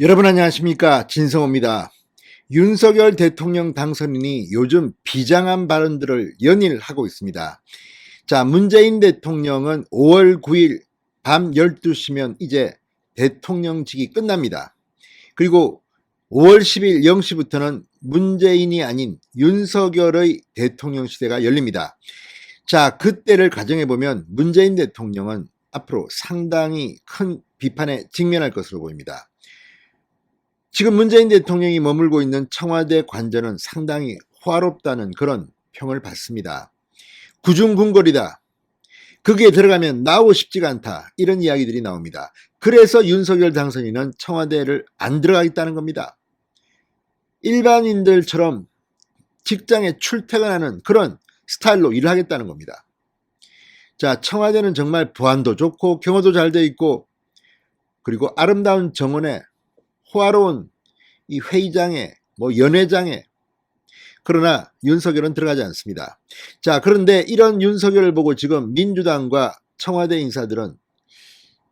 여러분 안녕하십니까, 진성호입니다. 윤석열 대통령 당선인이 요즘 비장한 발언들을 연일하고 있습니다. 자, 문재인 대통령은 5월 9일 밤 12시면 이제 대통령직이 끝납니다. 그리고 5월 10일 0시부터는 문재인이 아닌 윤석열의 대통령 시대가 열립니다. 자, 그때를 가정해보면 문재인 대통령은 앞으로 상당히 큰 비판에 직면할 것으로 보입니다. 지금 문재인 대통령이 머물고 있는 청와대 관저는 상당히 호화롭다는 그런 평을 받습니다. 구중궁궐이다. 거기에 들어가면 나오고 싶지가 않다. 이런 이야기들이 나옵니다. 그래서 윤석열 당선인은 청와대를 안 들어가겠다는 겁니다. 일반인들처럼 직장에 출퇴근하는 그런 스타일로 일을 하겠다는 겁니다. 자, 청와대는 정말 보안도 좋고 경호도 잘 돼 있고 그리고 아름다운 정원에 호화로운 이 회의장에 연회장에, 그러나 윤석열은 들어가지 않습니다. 자, 그런데 이런 윤석열을 보고 지금 민주당과 청와대 인사들은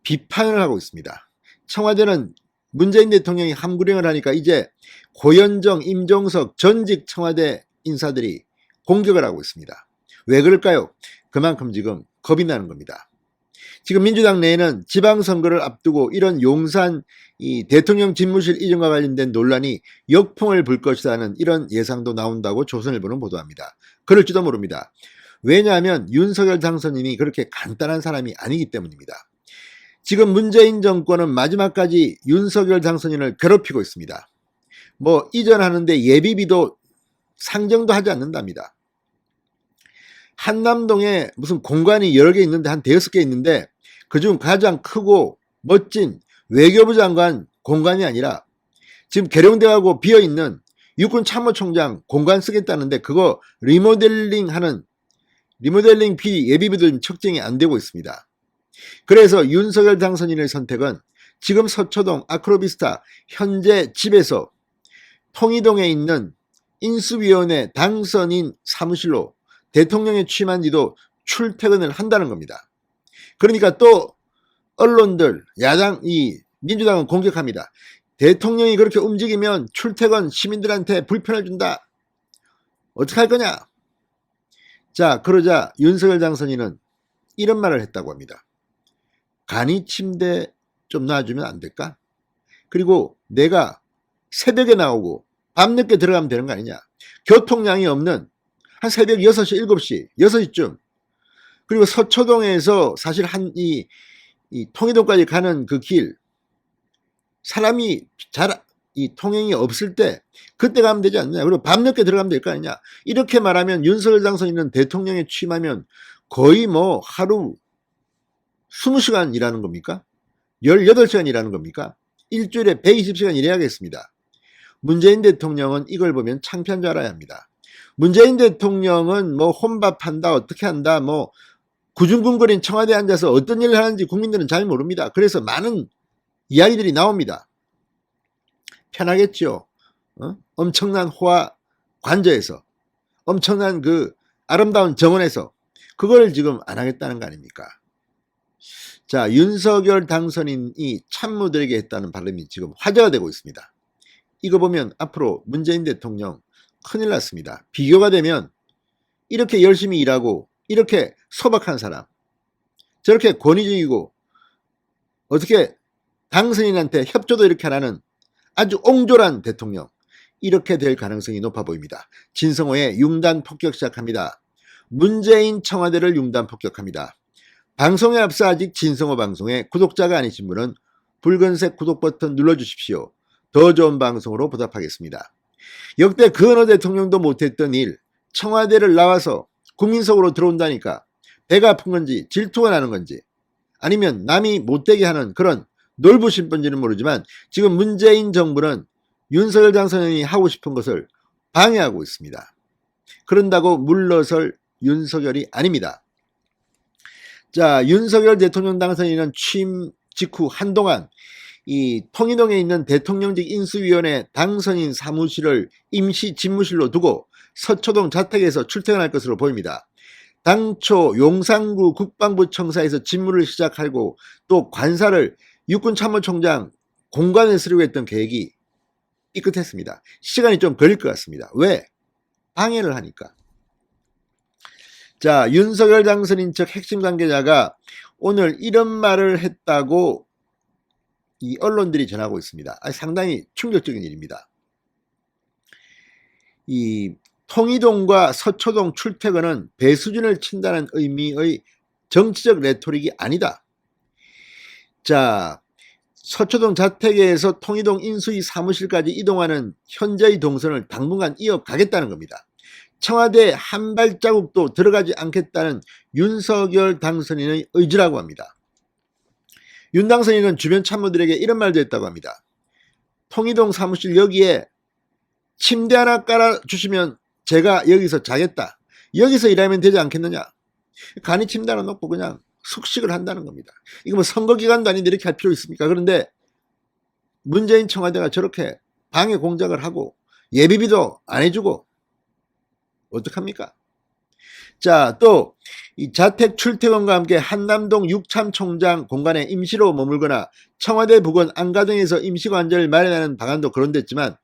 비판을 하고 있습니다. 청와대는 문재인 대통령이 함구령을 하니까 이제 고현정, 임종석 전직 청와대 인사들이 공격을 하고 있습니다. 왜 그럴까요? 그만큼 지금 겁이 나는 겁니다. 지금 민주당 내에는 지방선거를 앞두고 이런 용산 이 대통령 집무실 이전과 관련된 논란이 역풍을 불 것이라는 이런 예상도 나온다고 조선일보는 보도합니다. 그럴지도 모릅니다. 왜냐하면 윤석열 당선인이 그렇게 간단한 사람이 아니기 때문입니다. 지금 문재인 정권은 마지막까지 윤석열 당선인을 괴롭히고 있습니다. 이전하는데 예비비도 상정도 하지 않는답니다. 한남동에 무슨 공간이 여러 개 있는데 한 5개 있는데 그중 가장 크고 멋진 외교부 장관 공간이 아니라 지금 계룡대하고 비어있는 육군 참모총장 공간 쓰겠다는데 그거 리모델링 비 예비비도 책정이 안 되고 있습니다. 그래서 윤석열 당선인의 선택은 지금 서초동 아크로비스타 현재 집에서 통이동에 있는 인수위원회 당선인 사무실로 대통령에 취임한 뒤도 출퇴근을 한다는 겁니다. 그러니까 또 언론들, 민주당은 공격합니다. 대통령이 그렇게 움직이면 출퇴근 시민들한테 불편을 준다. 어떻게 할 거냐? 자, 그러자 윤석열 당선인은 이런 말을 했다고 합니다. 간이 침대 좀 놔주면 안 될까? 그리고 내가 새벽에 나오고 밤늦게 들어가면 되는 거 아니냐? 교통량이 없는 한 새벽 6시, 7시, 6시쯤. 그리고 서초동에서 사실 이 통이동까지 가는 그 길, 사람이 통행이 없을 때 그때 가면 되지 않느냐. 그리고 밤늦게 들어가면 될 거 아니냐. 이렇게 말하면 윤석열 당선인은 대통령에 취임하면 거의 하루 20시간 일하는 겁니까? 18시간 일하는 겁니까? 일주일에 120시간 일해야겠습니다. 문재인 대통령은 이걸 보면 창피한 줄 알아야 합니다. 문재인 대통령은 혼밥한다, 어떻게 한다, 구중궁궐인 청와대에 앉아서 어떤 일을 하는지 국민들은 잘 모릅니다. 그래서 많은 이야기들이 나옵니다. 편하겠죠. 엄청난 호화 관저에서, 엄청난 그 아름다운 정원에서 그걸 지금 안 하겠다는 거 아닙니까? 자, 윤석열 당선인이 참모들에게 했다는 발언이 지금 화제가 되고 있습니다. 이거 보면 앞으로 문재인 대통령 큰일 났습니다. 비교가 되면 이렇게 열심히 일하고 이렇게 소박한 사람, 저렇게 권위적이고 어떻게 당선인한테 협조도 이렇게 하라는 아주 옹졸한 대통령, 이렇게 될 가능성이 높아 보입니다. 진성호의 융단 폭격 시작합니다. 문재인 청와대를 융단 폭격합니다. 방송에 앞서 아직 진성호 방송에 구독자가 아니신 분은 붉은색 구독 버튼 눌러주십시오. 더 좋은 방송으로 보답하겠습니다. 역대 그 어느 대통령도 못했던 일, 청와대를 나와서 국민 속으로 들어온다니까 배가 아픈 건지 질투가 나는 건지 아니면 남이 못되게 하는 그런 놀부신 건지는 모르지만 지금 문재인 정부는 윤석열 당선인이 하고 싶은 것을 방해하고 있습니다. 그런다고 물러설 윤석열이 아닙니다. 자, 윤석열 대통령 당선인은 취임 직후 한동안 이 통이동에 있는 대통령직 인수위원회 당선인 사무실을 임시 집무실로 두고 서초동 자택에서 출퇴근할 것으로 보입니다. 당초 용산구 국방부 청사에서 직무를 시작하고 또 관사를 육군 참모총장 공관을 쓰려고 했던 계획이 삐끗했습니다. 시간이 좀 걸릴 것 같습니다. 왜? 방해를 하니까. 자, 윤석열 당선인 측 핵심 관계자가 오늘 이런 말을 했다고 이 언론들이 전하고 있습니다. 상당히 충격적인 일입니다. 이 통이동과 서초동 출퇴근은 배수진을 친다는 의미의 정치적 레토릭이 아니다. 자, 서초동 자택에서 통이동 인수위 사무실까지 이동하는 현재의 동선을 당분간 이어가겠다는 겁니다. 청와대 한 발자국도 들어가지 않겠다는 윤석열 당선인의 의지라고 합니다. 윤 당선인은 주변 참모들에게 이런 말도 했다고 합니다. 통이동 사무실 여기에 침대 하나 깔아주시면 제가 여기서 자겠다. 여기서 일하면 되지 않겠느냐. 간이 침대 하나 놓고 그냥 숙식을 한다는 겁니다. 이거 뭐 선거 기간도 아닌데 이렇게 할 필요 있습니까? 그런데 문재인 청와대가 저렇게 방해 공작을 하고 예비비도 안 해주고 어떡합니까? 자, 또 이 자택 출퇴근과 함께 한남동 육참총장 공간에 임시로 머물거나 청와대 부근 안가등에서 임시관저를 마련하는 방안도 거론됐지만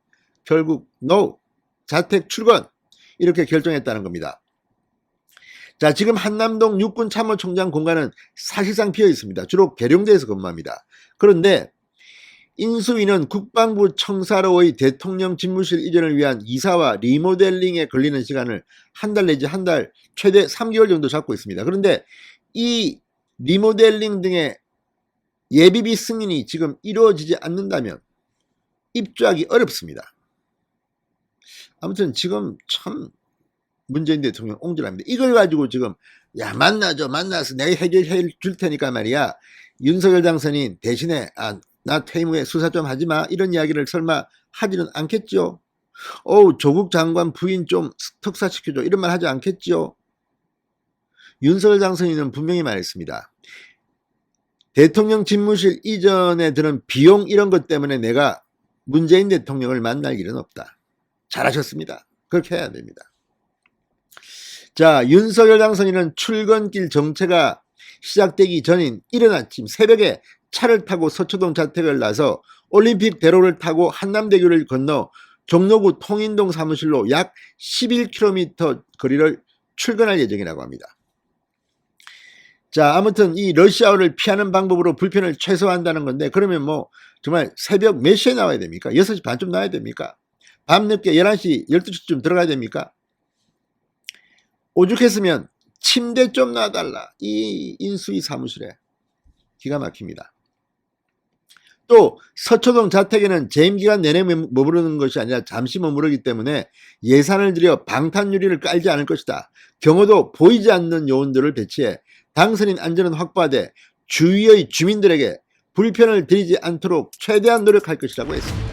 결국 NO! 자택 출근! 이렇게 결정했다는 겁니다. 자, 지금 한남동 육군참모총장 공간은 사실상 비어 있습니다. 주로 계룡대에서 근무합니다. 그런데 인수위는 국방부 청사로의 대통령 집무실 이전을 위한 이사와 리모델링에 걸리는 시간을 한 달 내지 한 달 최대 3개월 정도 잡고 있습니다. 그런데 이 리모델링 등의 예비비 승인이 지금 이루어지지 않는다면 입주하기 어렵습니다. 아무튼 지금 참 문재인 대통령 옹졸합니다. 이걸 가지고 지금 야 만나죠. 만나서 내가 해결해 줄 테니까 말이야. 윤석열 당선인 대신에 나 퇴임 후에 수사 좀 하지마 이런 이야기를 설마 하지는 않겠죠. 조국 장관 부인 좀 특사시켜줘 이런 말 하지 않겠죠. 윤석열 당선인은 분명히 말했습니다. 대통령 집무실 이전에 드는 비용 이런 것 때문에 내가 문재인 대통령을 만날 일은 없다. 잘하셨습니다. 그렇게 해야 됩니다. 자, 윤석열 당선인은 출근길 정체가 시작되기 전인 이른 아침 새벽에 차를 타고 서초동 자택을 나서 올림픽 대로를 타고 한남대교를 건너 종로구 통인동 사무실로 약 11km 거리를 출근할 예정이라고 합니다. 자, 아무튼 이 러시아어를 피하는 방법으로 불편을 최소화한다는 건데 그러면 뭐 정말 새벽 몇 시에 나와야 됩니까? 6시 반쯤 나와야 됩니까? 밤늦게 11시, 12시쯤 들어가야 됩니까? 오죽했으면 침대 좀 놔달라. 이 인수위 사무실에. 기가 막힙니다. 또 서초동 자택에는 재임기간 내내 머무르는 것이 아니라 잠시 머무르기 때문에 예산을 들여 방탄유리를 깔지 않을 것이다. 경호도 보이지 않는 요원들을 배치해 당선인 안전은 확보하되 주위의 주민들에게 불편을 드리지 않도록 최대한 노력할 것이라고 했습니다.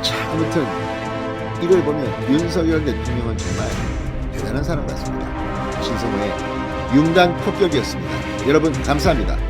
자, 아무튼 이걸 보면 윤석열 대통령은 정말 대단한 사람 같습니다. 신성호의 융단 폭격이었습니다. 여러분 감사합니다.